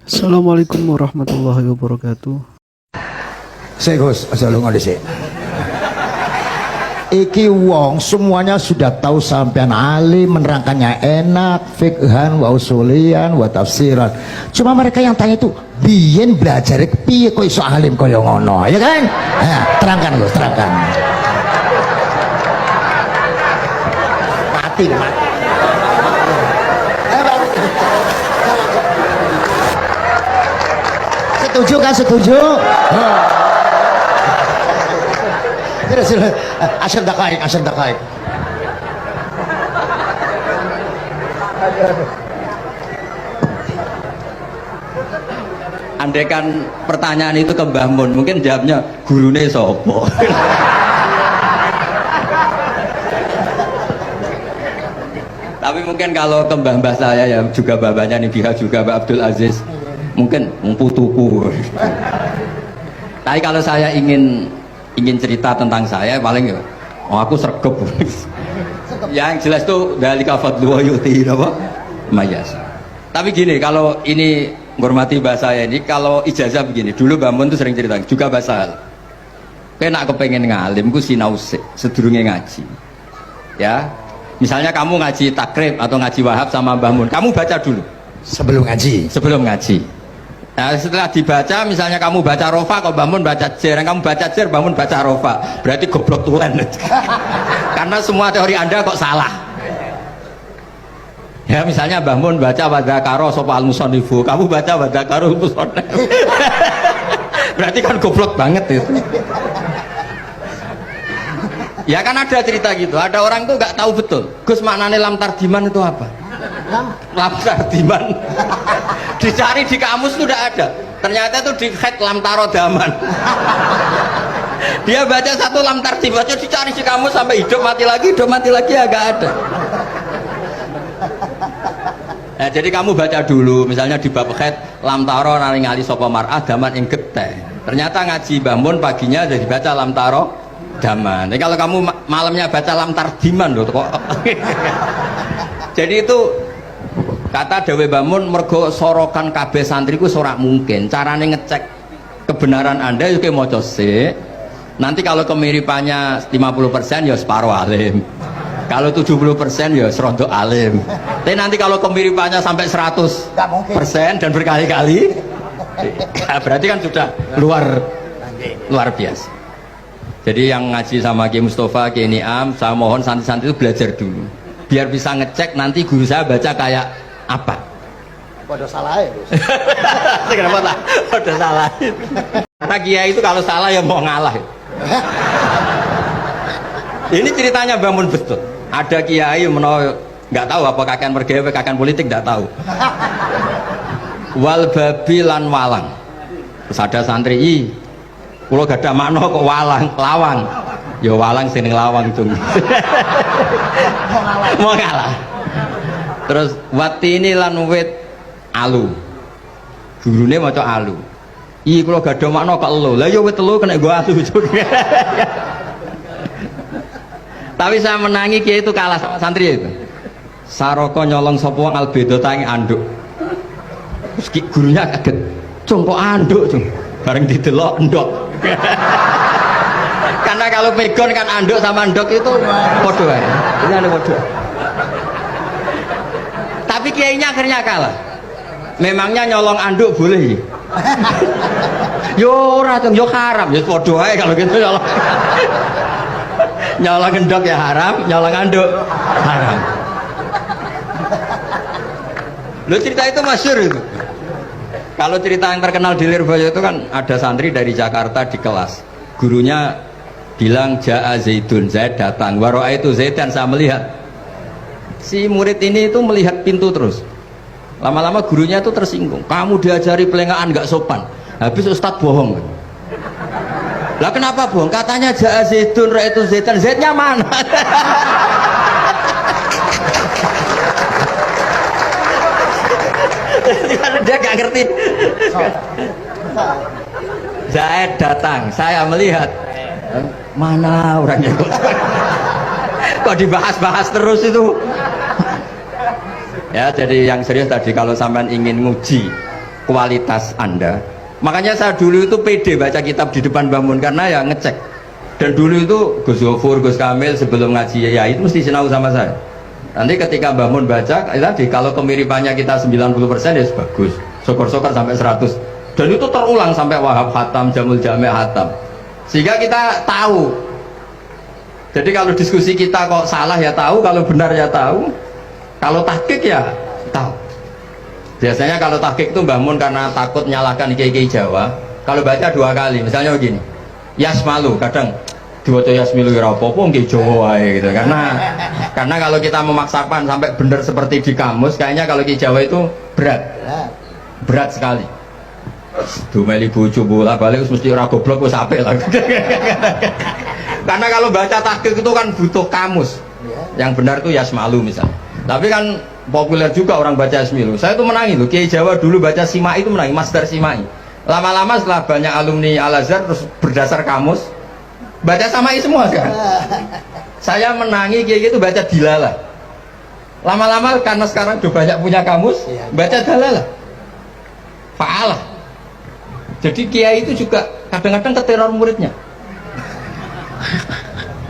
Assalamualaikum warahmatullahi wabarakatuh. Sik Gus, aja lunga dhisik. Iki wong semuanya sudah tahu sampean alim, menerangkannya enak, fikhan wa usulian wa tafsiran. Cuma mereka yang tanya itu, biyen belajar piye kok iso alim kaya ngono, ya kan? Nah, terangkan Gus, terangkan. Mati, mati. Setuju kan, setuju? Sila asal dakaik, asal dakaik. Andaikan pertanyaan itu ke Mbah Mun, mungkin jawabnya gurune sopo. Tapi mungkin kalau ke mbah-mbah saya ya juga babanya nih Biha juga Mbak Abdul Aziz, mungkin putuku. Tapi kalau saya ingin cerita tentang saya paling ya, oh aku sregep. Yang jelas tuh dari kafadlu wa yuti apa? Mayas. Tapi gini, kalau ini menghormati bahasa saya ini, kalau ijazah begini, dulu Mbak Mun tuh sering cerita juga bahasa. Kena kepengen ngalim, ku sinau sedurunge ngaji. Ya, misalnya kamu ngaji takrib atau ngaji wahab sama Mbah Mun, kamu baca dulu Sebelum ngaji. sebelum ngaji. Nah, setelah dibaca, misalnya kamu baca rofa, kalau Mbah Mun baca jer, kamu baca jer, Mbah Mun baca rofa, berarti goblok tulen. Karena semua teori Anda kok salah. Ya, misalnya Mbah Mun baca wadakaro sopa al-musonifu, kamu baca wadakaro al-musonifu. Berarti kan goblok banget itu. Ya kan ada cerita gitu, ada orang tuh nggak tahu betul, Gus maknanya lam tardiman itu apa? Lam tardiman dicari di kamus itu udah ada, ternyata itu di head lam tarodaman. Dia baca satu lam tardiman aja dicari di kamus sampai hidup mati lagi ya gak ada. Nah, jadi kamu baca dulu, misalnya di bab head lam taro naringali sopo mar'ah daman ing geteh. Ternyata ngaji Mbah Mun paginya jadi baca lam taro daman. Jadi kalau kamu malamnya baca lam tardiman loh kok. Jadi itu kata Dewi Mbah Mun, mergo sorokan kabeh santriku sorak mungkin. Carane ngecek kebenaran Anda yuk maca sik. Nanti kalau kemiripannya 50% ya separuh alim. Kalau 70% ya serondo alim. Tapi nanti kalau kemiripannya sampai 100% dan berkali-kali, berarti kan sudah luar biasa. Jadi yang ngaji sama Ki Mustafa, Ki Niam, saya mohon santri-santri itu belajar dulu, biar bisa ngecek nanti guru saya baca kayak apa. Waduh salah ya. Kenapa lah? Waduh salah. Karena kiai itu kalau salah ya mau ngalah. Ini ceritanya bangun betul. Ada kiai nggak tahu apa kakean mergawe, kakean politik nggak tahu. Wal babi lan walang. Terus ada santri, kulo gak ada makna kok lawang. Ya walang sing lawang cung. Mau ngalah. Terus watini lan wit alu. Gurune maca alu. Kulo gak ada makna kok elo. Lah ya wit telu kena gua alu cung. Tapi saya menangi kiai itu kalah sama santri itu. Saroko nyolong sapa wong albedo tangi anduk. Terus gurunya kaget. Cung kok anduk cung. Bareng didelok endok. Karena kalau pegon kan anduk sama endok itu podo ya. Ini ada podo. Tapi kiainya akhirnya kalah. Memangnya nyolong anduk boleh? Yo ora cung, yo haram, yo podo ae kalau gitu nyolong. Nyolong endok ya haram, nyolong anduk haram. Lo cerita itu masyhur itu. Kalau cerita yang terkenal di Lirboyo itu kan ada santri dari Jakarta di kelas, gurunya bilang Ja'a Zaidun, Zaid datang, waro'a itu Zaid, dan saya melihat si murid ini itu melihat pintu terus. Lama-lama gurunya itu tersinggung, kamu diajari pelengahan gak sopan, habis Ustadz bohong. Lah kenapa bohong? Katanya Ja'a Zaidun, Ra itu Zaidan, Zaidnya mana? Dia gak ngerti. Zaid datang, saya melihat, mana orangnya? Kok dibahas-bahas terus itu? Ya, jadi yang serius tadi, kalau sampean ingin nguji kualitas Anda. Makanya saya dulu itu pede baca kitab di depan Mbah Mun karena ya ngecek. Dan dulu itu Gus Gofur, Gus Kamil sebelum ngaji ya itu mesti sinau sama saya. Nanti ketika Mbah Mun baca, tadi kalau kemiripannya kita 90% ya bagus. Syukur-syukur sampai 100. Dan itu terulang sampai Wahab Hatam, Jamul Jami' Hatam. Sehingga kita tahu. Jadi kalau diskusi kita kok salah ya tahu, kalau benar ya tahu. Kalau tahqiq ya tahu. Biasanya kalau tahqiq itu Mbah Mun karena takut nyalahkan kiai-kiai Jawa, kalau baca 2 kali, misalnya begini. Yasmalu, kadang diwaca Yasmilu ya apa-apa nggih Jawa wae gitu. Karena kalau kita memaksakan sampai benar seperti di kamus, kayaknya kalau kiai Jawa itu berat. Berat sekali. Dumeli bojo bolak-balik mesti ora goblok wis apik lah. Karena kalau baca tahqiq itu kan butuh kamus. Yang benar itu Yasmalu misalnya. Tapi kan populer juga orang baca Yasmilu. Saya itu menangi loh. Kiai Jawa dulu baca Simai itu menangi, Masdar Simai. Lama-lama setelah banyak alumni Al-Azhar terus berdasar kamus baca Samai semua kan. Saya menangi kiai itu baca Dilalah. Lama-lama karena sekarang udah banyak punya kamus, baca Dalalah. Fa'alah. Jadi kiai itu juga kadang-kadang keteror muridnya.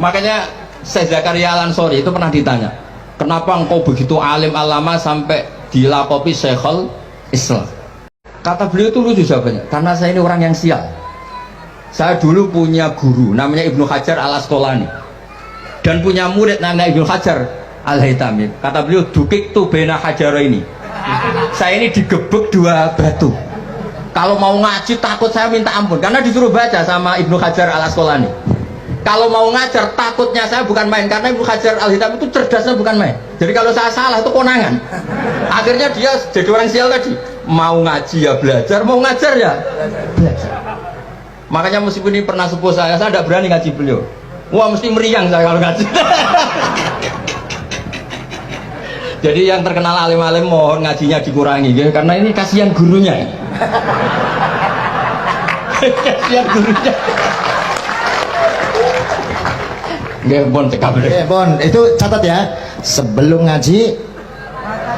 Makanya Syekh Zakaria Al-Ansori itu pernah ditanya, kenapa engkau begitu alim alama sampai dilakopi Syekhul Islam? Kata beliau itu lucu jawabannya, karena saya ini orang yang sial. Saya dulu punya guru namanya Ibnu Hajar Al-Asqalani dan punya murid namanya Ibnu Hajar Al-Haytami. Kata beliau, dukik tu bena hajaro ini. Saya ini digebek 2 batu. Kalau mau ngaji takut saya minta ampun karena disuruh baca sama Ibnu Hajar Al-Asqalani. Kalau mau ngajar takutnya saya bukan main karena Ibnu Hajar Al-Haytami itu cerdasnya bukan main. Jadi kalau saya salah itu konangan. Akhirnya dia jadi orang sial tadi. Mau ngaji ya belajar, mau ngajar ya belajar. Makanya meskipun ini pernah sepuh saya tidak berani ngaji beliau. Wah mesti meriang saya kalau ngaji. Jadi yang terkenal alim-alim mohon ngajinya dikurangi ya, karena ini kasihan gurunya. Kasihan gurunya. Nggih, Bon cekap. Bon, itu catat ya. Sebelum ngaji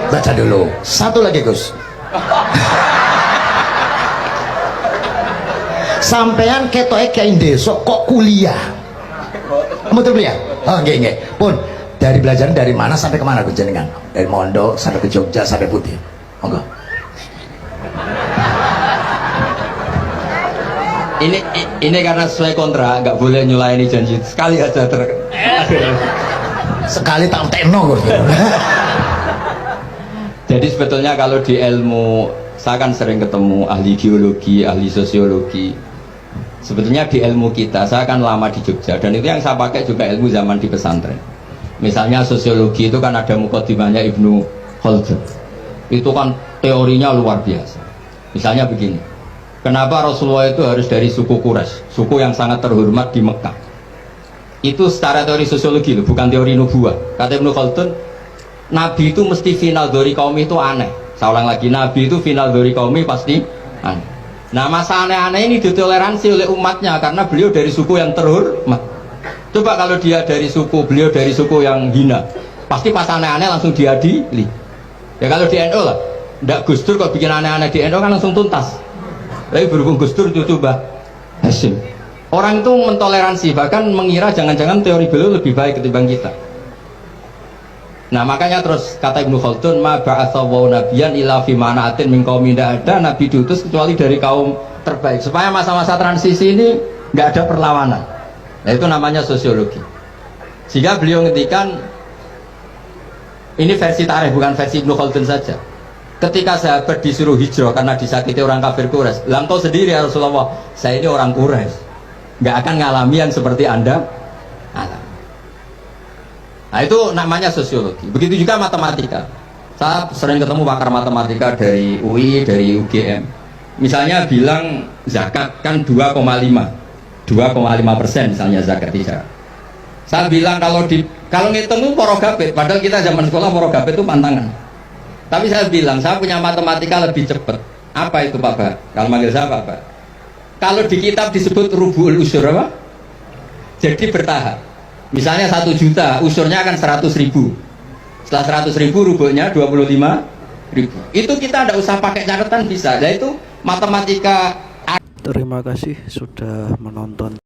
baca dulu. Satu lagi, Gus. Sampean ketoke kayak desa kok kuliah. Kamu tuh kuliah? Oh, nggih. Pun dari belajar dari mana sampai kemana Gus jenengan? Dari Mondok sampai ke Jogja sampai Putih. Monggo. Ini karena sesuai kontrak nggak boleh nyulaini janji sekali aja Sekali tak tekno Gus. Jadi sebetulnya kalau di ilmu saya kan sering ketemu ahli geologi, ahli sosiologi. Sebetulnya di ilmu kita, saya kan lama di Jogja dan itu yang saya pakai juga ilmu zaman di pesantren. Misalnya sosiologi itu kan ada mukadimahnya Ibnu Khaldun. Itu kan teorinya luar biasa. Misalnya begini, kenapa Rasulullah itu harus dari suku Quraisy, suku yang sangat terhormat di Mekah? Itu secara teori sosiologi loh, bukan teori nubuah. Kata Ibnu Khaldun, Nabi itu mesti final dari kaum itu aneh. Saya ulang lagi, Nabi itu final dari kaum pasti aneh. Nah masa aneh-aneh ini ditoleransi oleh umatnya karena beliau dari suku yang terhormat. Coba kalau dia dari suku, beliau dari suku yang hina, pasti pas aneh-aneh langsung diadili. Ya kalau di NU lah, ndak Gus Dur kok bikin aneh-aneh di NU kan langsung tuntas. Tapi berhubung Gus Dur itu Mbah Hasyim, orang itu mentoleransi, bahkan mengira jangan-jangan teori beliau lebih baik ketimbang kita. Nah makanya terus kata Ibnu Khaldun, ma ba'atsawu nabiyan ila fi mana'atin min qaumin, tidak ada nabi diutus kecuali dari kaum terbaik supaya masa-masa transisi ini nggak ada perlawanan. Nah itu namanya sosiologi. Sehingga beliau ngendikan, ini versi tarikh bukan versi Ibnu Khaldun saja. Ketika sahabat disuruh hijrah karena disakiti orang kafir Quraisy, lah engkau sendiri ya Rasulullah, saya ini orang Quraisy, nggak akan ngalami yang seperti Anda alami. Nah itu namanya sosiologi. Begitu juga matematika. Saya sering ketemu pakar matematika dari UI, dari UGM. Misalnya bilang zakat kan 2,5% misalnya zakat tidak. Saya bilang kalau ngitung itu porogabit, padahal kita zaman sekolah porogabit itu pantangan. Tapi saya bilang saya punya matematika lebih cepat. Apa itu Pak Bah? Kalau manggil saya Pak Bah. Kalau di kitab disebut rubu'ul usur apa? Jadi bertahap. Misalnya 1 juta, usurnya akan 100.000. Setelah 100.000 rubuhnya 25 ribu. Itu kita tidak usah pakai catatan bisa. Nah itu matematika. Terima kasih sudah menonton